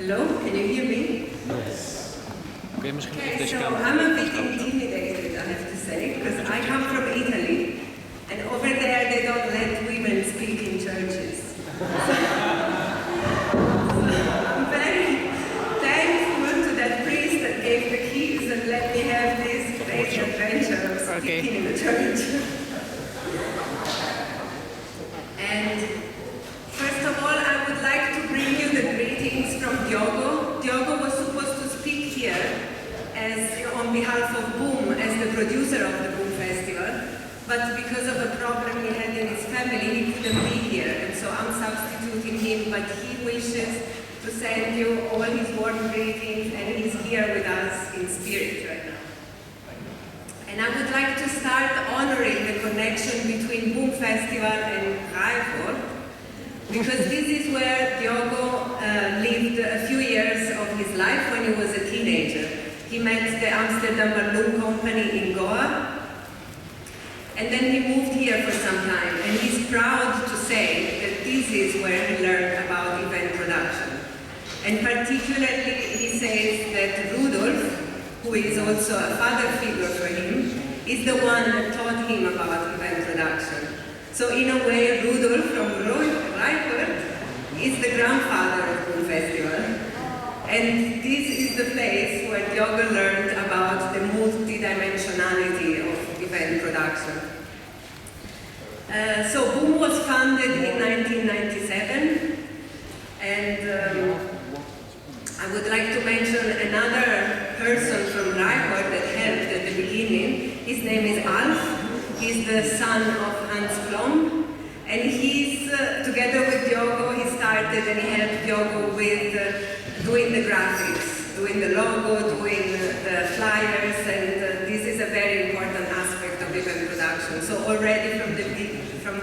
Hello, can you hear me? Yes. Okay, so I'm a bit intimidated, I have to say, because I come from Italy, and over there they don't let women speak in churches. I'm very thankful to that priest that gave the keys and let me have this crazy adventure of speaking in the church. And first of all, I would like to bring you the greetings from Diogo. Diogo was supposed to speak here on behalf of Boom as the producer of the Boom Festival, but because of a problem he had in his family, he couldn't be here, and so I'm substituting him, but he wishes to send you all his warm greetings, and he's here with us in spirit right now. And I would like to start honoring the connection between Boom Festival and Ruigoord, because this is where Diogo lived a few years of his life when he was a teenager. He met the Amsterdam Balloon Company in Goa, and then he moved here for some time, and he's proud to say that this is where he learned about event production. And particularly, he says that Rudolf, who is also a father figure for him, is the one that taught him about event production. So in a way, Rudolf from Ruigoord is the grandfather of the Boom Festival. And this is the place where Diogo learned about the multidimensionality of event production. So Boom was founded in 1997, and I would like to mention another person from Ruigoord that helped at the beginning. His name is Alf. He's the son of Hans Blom, and he's, together with Diogo, he started and he helped Diogo with doing the graphics, doing the logo, doing the flyers, and this is a very important aspect of event production. So already from the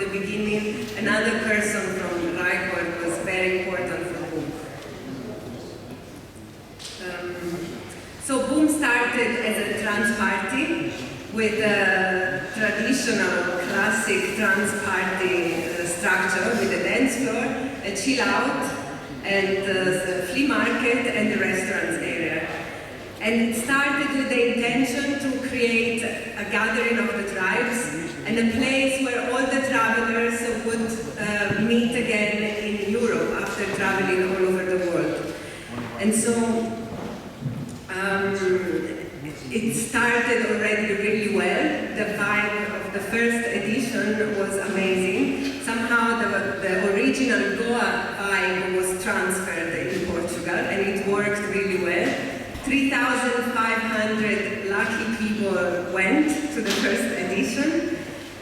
beginning, another person from Ruigoord was very important for Boom. So Boom started as a trance party with a traditional classic trance party structure with a dance floor, a chill out, and the flea market and the restaurants area. And it started with the intention to create a gathering of the tribes and a place where all the travelers would meet again in Europe after traveling all over the world. And so it started already really well. The vibe of the first edition was amazing. Somehow the original Goa vibe was transferred in Portugal, and it worked really well. 3,500 lucky people went to the first edition,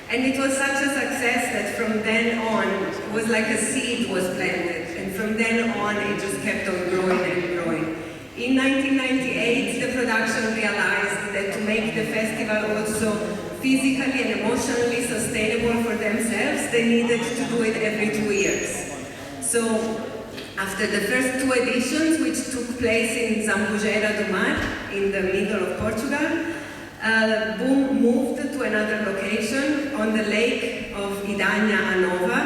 and it was such a success that from then on, it was like a seed was planted, and from then on it just kept on growing and growing. In 1998, the production realized that to make the festival also physically and emotionally sustainable for themselves, they needed to do it every 2 years. So, after the first 2 editions, which took place in Zambujeira do Mar, in the middle of Portugal, Boom moved to another location on the lake of Idanha Anova,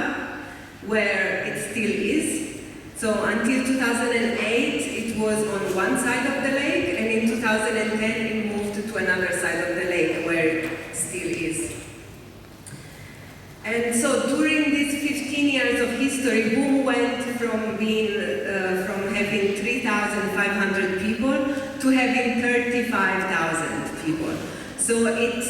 where it still is. So until 2008, it was on one side of the lake, and in 2010 it moved to another side of the lake, where it still is. And so during these 15 years of history, Boom went from having 3,500 people to having 35,000 people. So it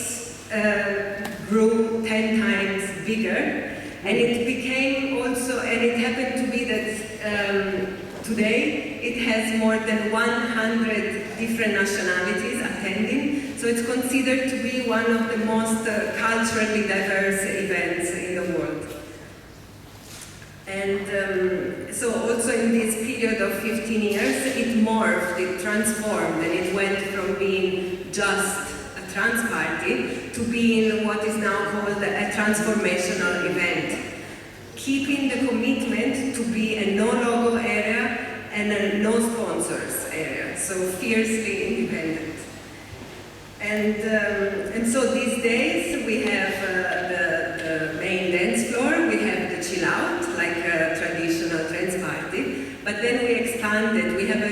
grew 10 times bigger. And it became also, and it happened to be that today it has more than 100 different nationalities attending. So it's considered to be one of the most culturally diverse events in the world. And so also in this period of 15 years, it morphed, it transformed, and it went from being just a trance party to being what is now called a transformational event, keeping the commitment to be a no-logo area and a no-sponsors area, so fiercely independent. And so these days we have the main dance floor, we have the chill out, like a traditional trance party, but then we expanded. We have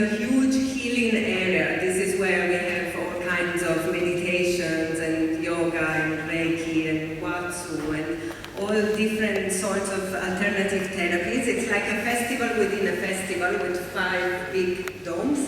5 big domes.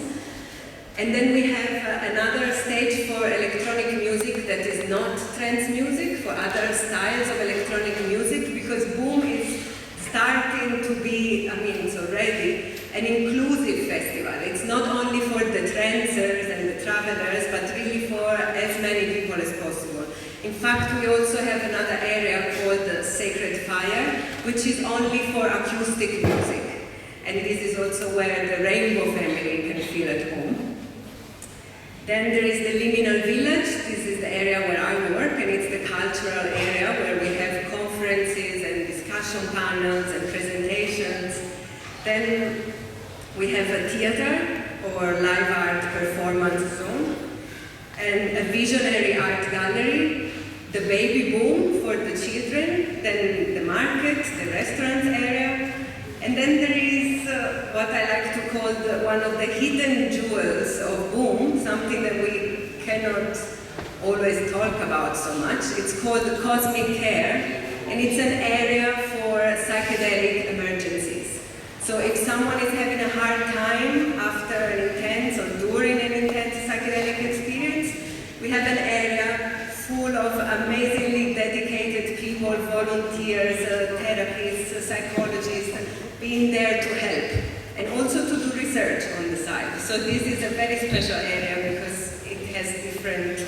And then we have another stage for electronic music that is not trance music, for other styles of electronic music, because Boom is starting to be, it's already an inclusive festival. It's not only for the trancers and the travelers, but really for as many people as possible. In fact, we also have another area called the Sacred Fire, which is only for acoustic music. And this is also where the Rainbow family can feel at home. Then there is the Liminal Village. This is the area where I work, and it's the cultural area where we have conferences and discussion panels and presentations. Then we have a theater or live art performance zone, and a visionary art gallery, the baby boom for the children, then the market, the restaurant area, and then there is what I like to call one of the hidden jewels of Boom, something that we cannot always talk about so much. It's called Cosmic Care, and it's an area for psychedelic emergencies. So if someone is having a hard time after an intense or during an intense psychedelic experience, we have an area full of amazingly dedicated people, volunteers, therapists, psychologists, being there to help, and also to do research on the side. So this is a very special area because it has different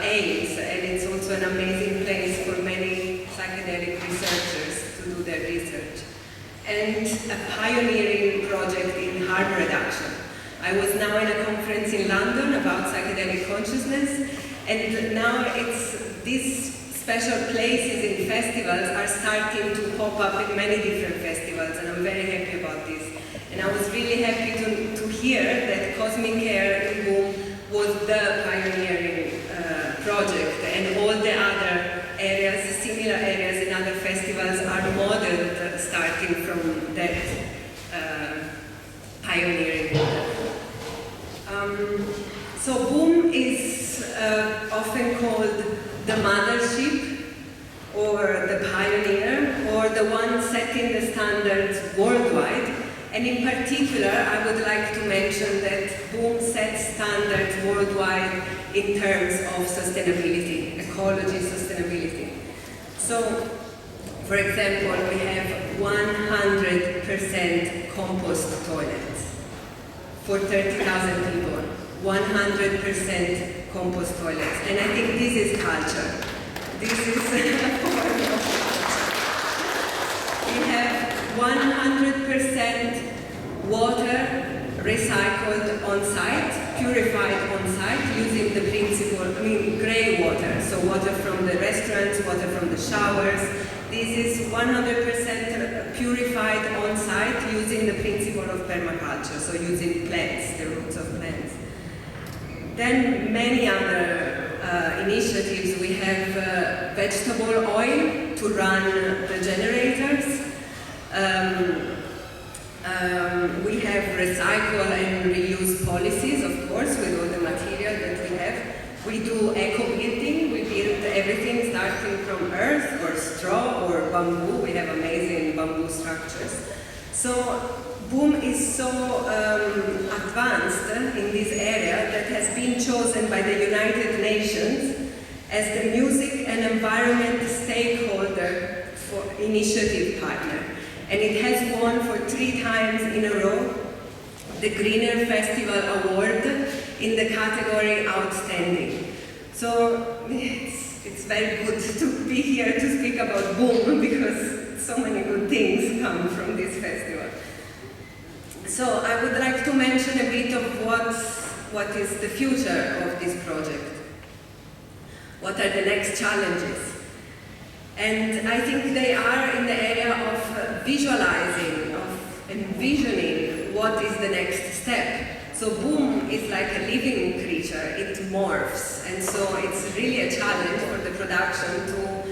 aims, and it's also an amazing place for many psychedelic researchers to do their research. And a pioneering project in harm reduction. I was now in a conference in London about psychedelic consciousness, and now these special places in festivals are starting to pop up in many different festivals, and I'm very happy about this. And I was really happy to hear that Cosmic Care in Boom was the pioneering project, and all the other areas, similar areas in other festivals are modeled starting from that pioneering model. So Boom is often called the mothership, or the pioneer, or the one setting the standards worldwide. And in particular, I would like to mention that Boom sets standards worldwide in terms of sustainability, ecology sustainability. So, for example, we have 100% compost toilets for 30,000 people. 100% compost toilets. And I think this is culture. This is a form of culture. We have 100% water recycled on site, purified on site, using the principle, grey water. So water from the restaurants, water from the showers. This is 100% purified on site using the principle of permaculture, so using plants, the roots of plants. Then many other initiatives. We have vegetable oil to run the generators. We have recycle and reuse policies, of course, with all the material that we have. We do eco-building. We build everything starting from earth or straw or bamboo. We have amazing bamboo structures. So Boom is so advanced in this area that has been chosen by the United Nations as the Music and Environment Stakeholder for Initiative Partner. And it has won for 3 times in a row the Greener Festival Award in the category Outstanding. So it's very good to be here to speak about Boom, because so many good things come from this festival. So I would like to mention a bit of what is the future of this project. What are the next challenges? And I think they are in the area of visualizing, of envisioning what is the next step. So Boom is like a living creature, it morphs, and so it's really a challenge for the production to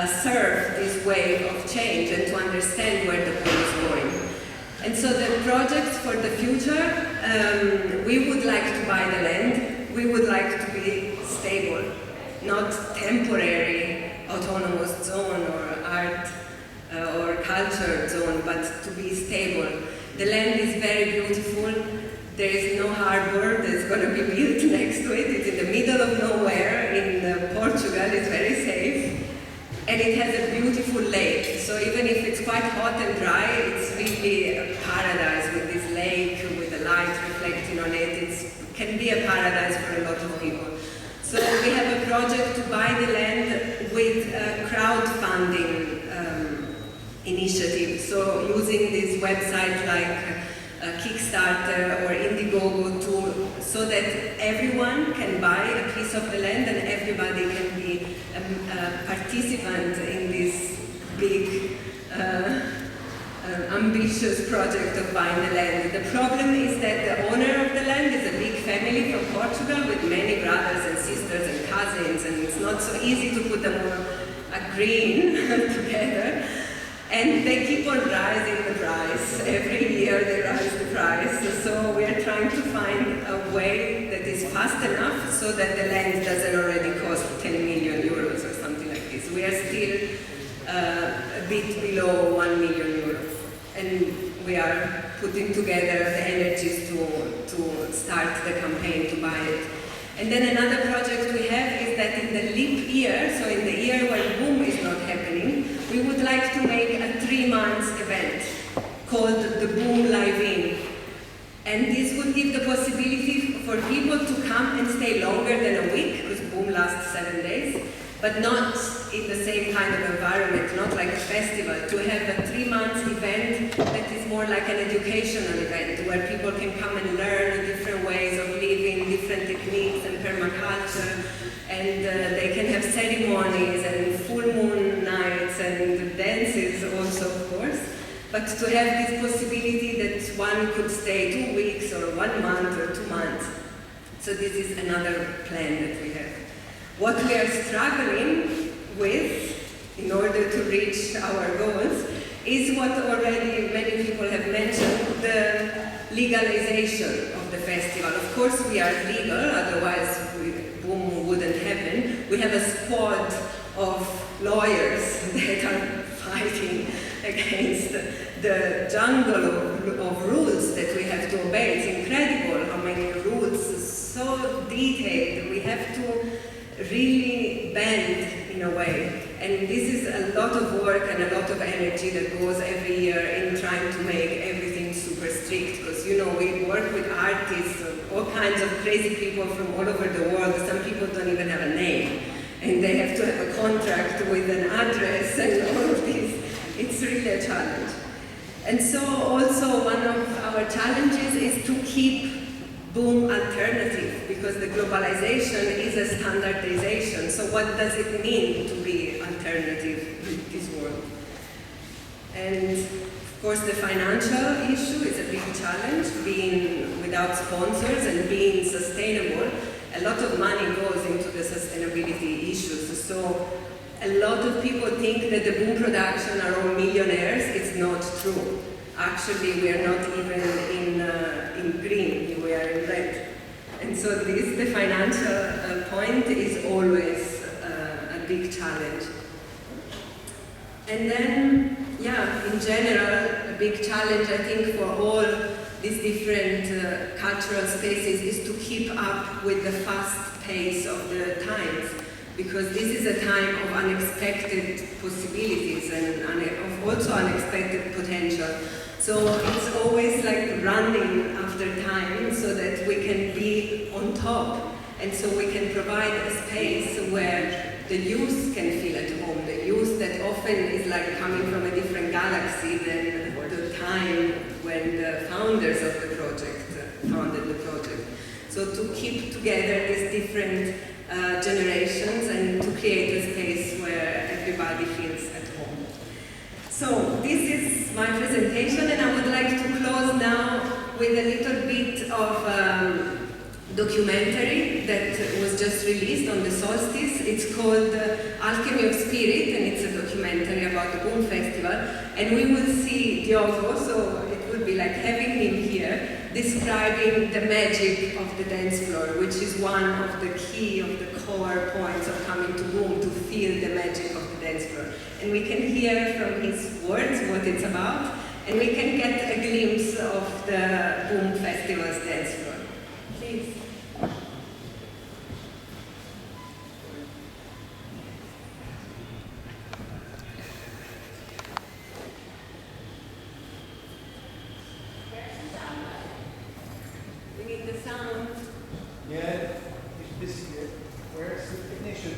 serve this wave of change and to understand where the Boom is going. And so the projects for the future, we would like to buy the land, we would like to be stable, not temporary autonomous zone or art or culture zone, but to be stable. The land is very beautiful. There is no harbor that's going to be built next to it. It's in the middle of nowhere in Portugal. It's very safe. And it has a beautiful lake. So even if it's quite hot and dry, it's really a paradise with this lake, with the light reflecting on it. It can be a paradise for a lot of people. So we have a project to buy the land with a crowdfunding initiative. So using this website like Kickstarter or Indiegogo so that everyone can buy a piece of the land and everybody can be a participant in this big ambitious project of buying the land. The problem is that the owner of the land is a big family from Portugal with many brothers and sisters and cousins, and it's not so easy to put them all agreeing together. And they keep on rising the price. Every year they rise the price. So we are trying to find a way that is fast enough so that the land doesn't already cost 10 million euros or something like this. We are still a bit below 1 million euros. And we are putting together the energies to start the campaign to buy it. And then another project we have is that in the leap year, so in the year when Boom is not happening, we would like to make a 3-month event called the Boom Live-In. And this would give the possibility for people to come and stay longer than a week, because Boom lasts 7 days, but not in the same kind of environment, not like a festival, to have a 3-month event that is more like an educational event, where people can come and learn different ways of living, different techniques and permaculture, and they can have ceremonies and full moon nights and dances also, of course. But to have this possibility that one could stay 2 weeks or 1 month or 2 months. So this is another plan that we have. What we are struggling with in order to reach our goals is what already many people have mentioned, the legalization of the festival. Of course we are legal, otherwise Boom wouldn't happen. We have a squad of lawyers that are fighting against the jungle of rules that we have to obey. It's incredible how many rules, so detailed. We have to really bend in a way. And this is a lot of work and a lot of energy that goes every year in trying to make everything super strict. Because, you know, we work with artists, all kinds of crazy people from all over the world. Some people don't even have a name. And they have to have a contract with an address and all of this. It's really a challenge. And so also one of our challenges is to keep Boom alternative, because the globalization is a standardization. So what does it mean to be alternative in this world? And of course the financial issue is a big challenge, being without sponsors and being sustainable. A lot of money goes into the sustainability issues. So a lot of people think that the Boom production are all millionaires. It's not true. Actually, we are not even in green, we are in red. And so the financial point is always a big challenge. And then, yeah, in general, a big challenge, I think, for all these different cultural spaces is to keep up with the fast pace of the times. Because this is a time of unexpected possibilities and of also unexpected potential. So it's always like running after time so that we can be on top, and so we can provide a space where the youth can feel at home. The youth that often is like coming from a different galaxy than the time when the founders of the project founded the project. So to keep together these different generations and to create a space where everybody feels at home. So this is my presentation, and I would like to close now with a little bit of documentary that was just released on the solstice. It's called Alchemy of Spirit, and it's a documentary about the Boom Festival. And we will see Diogo, so it would be like having him here, describing the magic of the dance floor, which is one of the key, of the core points of coming to Boom, to feel the magic of the dance floor. And we can hear from his words what it's about, and we can get a glimpse of the Boom Festival's dance floor. Please. We need the sound. Yeah, this here. Where's the technician?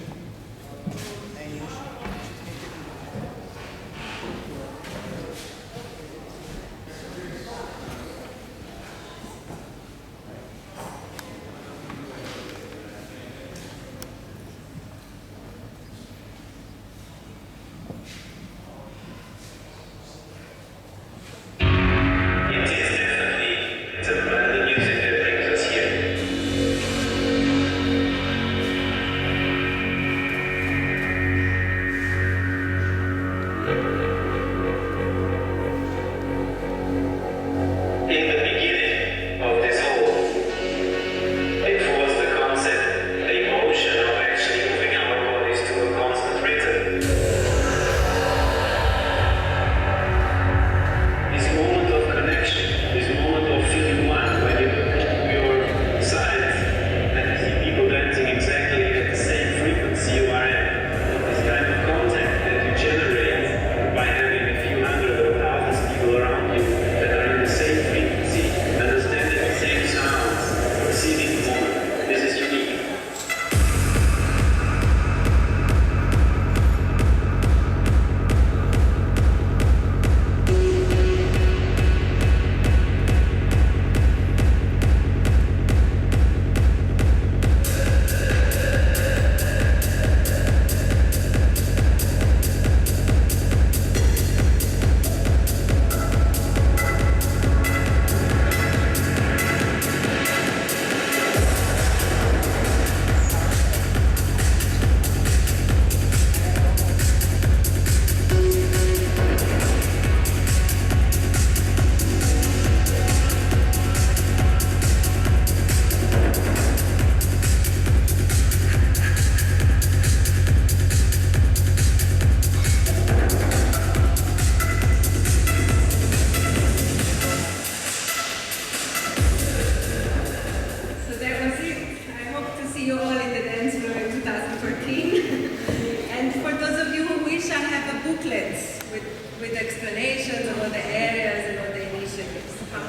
with explanations about the areas and all the initiatives. Come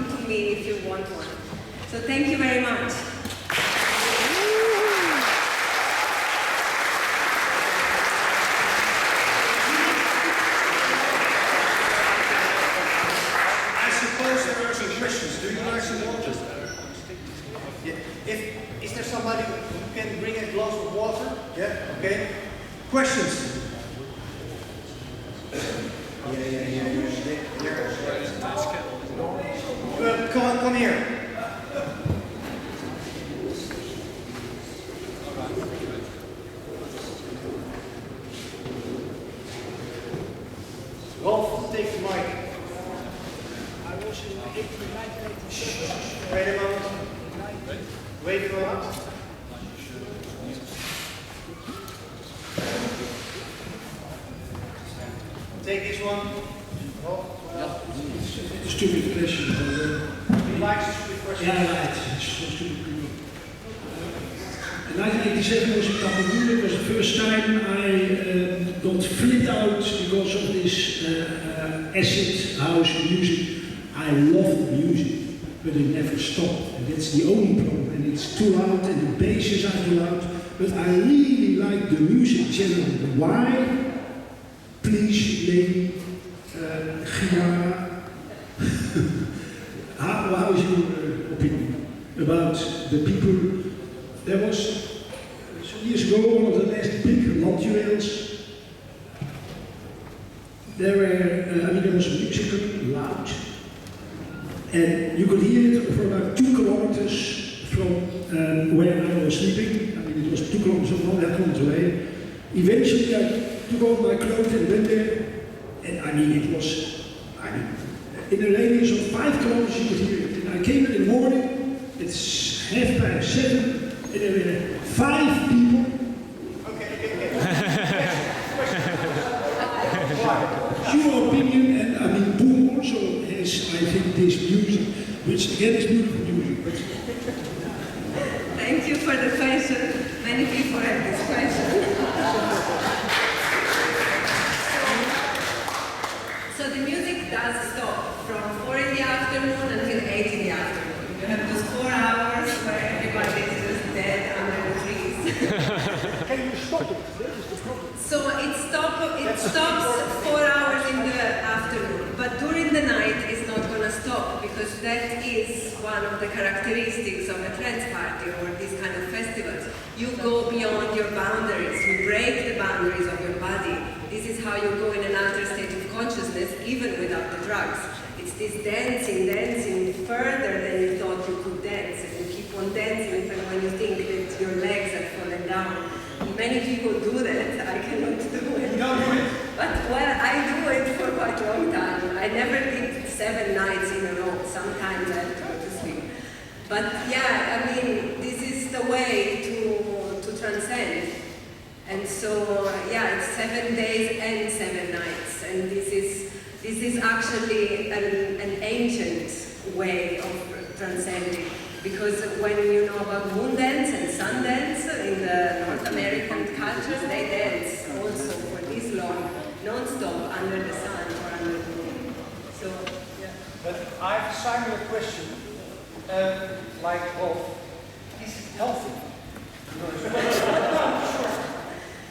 to me if you want one. So thank you very much. I suppose there are some questions. Do you like some water? Yeah. Is there somebody who can bring a glass of water? Yeah, okay. Questions? Come here. Rolf, take the mic. I was in 1987. Wait a moment. Wait a moment. Take this one. It's a stupid question. He likes a stupid question. Yeah, it's a stupid question. In 1987 was in Cameroon. It was the first time I got flipped out because of this acid house music. I love music, but it never stopped. And that's the only problem. And it's too loud, and the basses are too loud. But I really like the music generally. Why? Please, lady, Gia, how is your opinion about the people? There was, some years ago, one of the last big land duels. There were, there was music loud, and you could hear it for about 2 kilometers from where I was sleeping. It was 2 kilometers from 100 kilometers away. Eventually, I took off my clothes and went there, and it was, in a radius of 5 kilometers you could hear it. And I came in the morning, it's 7:30, and there were 5 people. Okay. Your opinion, and again, it's beautiful music. But Thank you for the question. Many people have this question. So the music does stop from 4 in the afternoon until 8 in the afternoon. You have those 4 hours where everybody is just dead under the trees. Can you stop it? That is the problem. So it stops 4 hours in the afternoon, but during the night it's not going to stop because that is one of the characteristics of a trance party or these kind of festivals. You go beyond your boundaries, you break the boundaries of your body. This is how you go in an altered state of consciousness even without the drugs. It's this dancing further than you thought you could dance, and you keep on dancing even when you think that your legs have fallen down. Many people do that, I cannot do it. No, do it. But well, I do it for quite a long time. I never did 7 nights in a row. Sometimes I try to sleep. But yeah, I mean, this is the way to transcend. And so yeah, it's 7 days and 7 nights. And this is actually an ancient way of transcending. Because when you know about moon dance and sun dance in the North American cultures, they dance also for this long, non-stop under the sun or under the moon. So, yeah. But I have Simon a question. Like, well, is it healthy?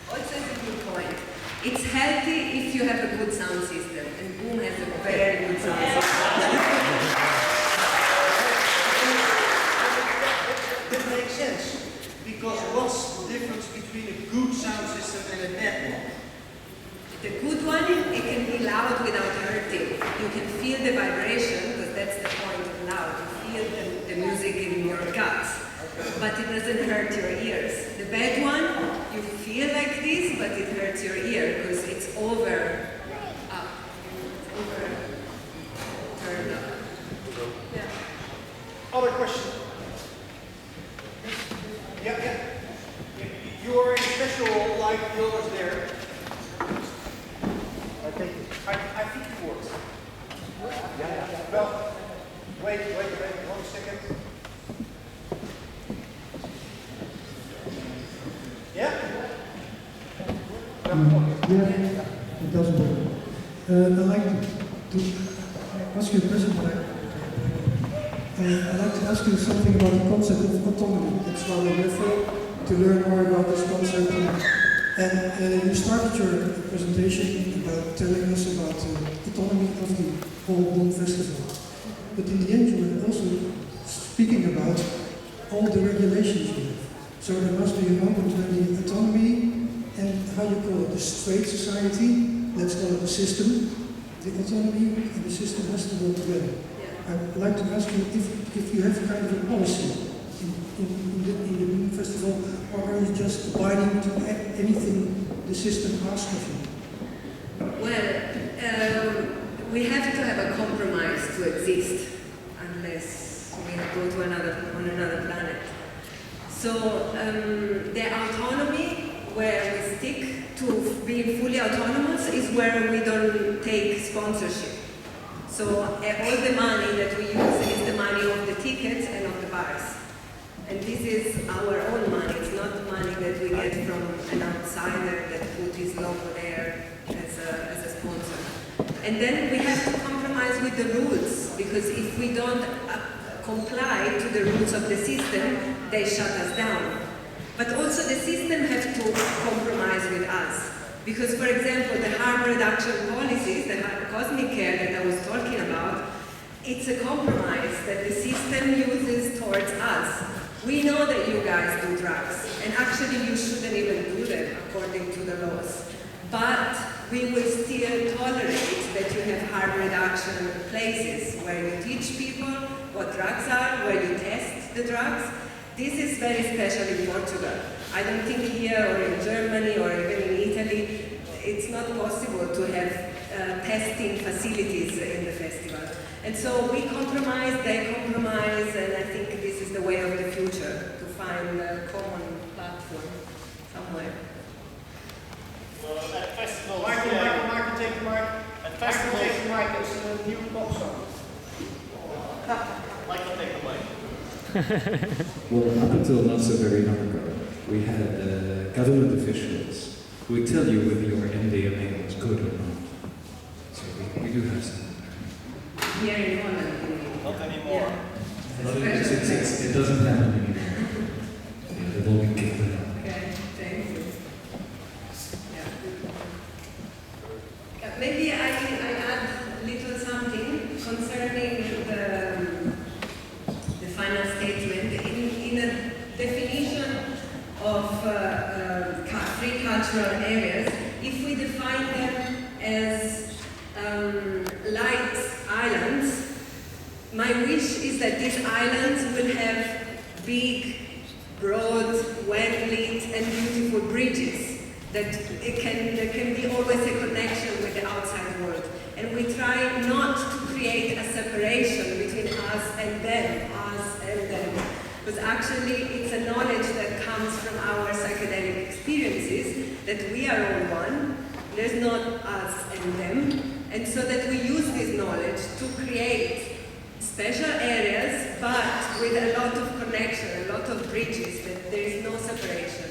Also, it's a good point. It's healthy if you have a good sound system, and Boom has a very good sound system. That makes sense. Because what's the difference between a good sound system and a bad one? The good one, it can be loud without hurting. You can feel the vibration, because that's the point of loud. You feel the music in your guts, but it doesn't hurt your ears. The bad one, you feel like this, but it hurts your ear, because it's over, up, over, turned up. Yeah. Other question? Yeah. You are in special like yours there. I think it works. Yeah. Well, wait, 1 second. Yeah? Yeah, it does work. I'd like to ask you a question. I'd like to ask you something about the concept of autonomy. That's why we're here to learn more about this concept. And you started your presentation about telling us about the autonomy of the whole Boom Festival. But in the end, you were also speaking about all the regulations you have. So there must be a moment when the autonomy and how you call it, the straight society, let's call it the system, the autonomy and the system has to work together. I'd like to ask you if you have kind of a policy in the Boom Festival, or are you just abiding to anything the system asks of you? Well, we have to have a compromise to exist, unless we go to another planet. So the autonomy, where we stick to being fully autonomous, is where we don't take sponsorship. So all the money that we use is the money of the tickets and of the bars. And this is our own money. It's not money that we get from an outsider that put his logo there as a sponsor. And then we have to compromise with the rules, because if we don't comply to the rules of the system, they shut us down. But also the system has to compromise with us. Because, for example, the harm reduction policies, the cosmic care that I was talking about, it's a compromise that the system uses towards us. We know that you guys do drugs, and actually you shouldn't even do them according to the laws. But we will still tolerate that you have harm reduction places where you teach people what drugs are, where you test the drugs. This is very special in Portugal. I don't think here or in Germany or even in Italy, it's not possible to have testing facilities in the festival. And so we compromise, they compromise, and I think this is the way of the future, to find a common platform somewhere. Well, at festivals, Michael, take the mic. At festivals, Michael, take the mic. It's a new pop song. Michael, Well, up until not so very long ago, we had government officials who would tell you whether your MDMA was good or not. So we do have some. Here in Holland. Not anymore. It doesn't happen anymore. Yeah, they've all been kicked out. Okay, thank you. Yeah. Maybe I add a little something concerning the final statement. In a definition of free cultural areas, if we define them as light islands, my wish is that these islands will have big, broad, well-lit and beautiful bridges, that there can be always a connection with the outside world. And we try not to create a separation between us and them, because actually it's a knowledge that comes from our psychedelic experiences, that we are all one, there's not us and them, and so that we use this knowledge to create special areas, but with a lot of connection, a lot of bridges, that there is no separation.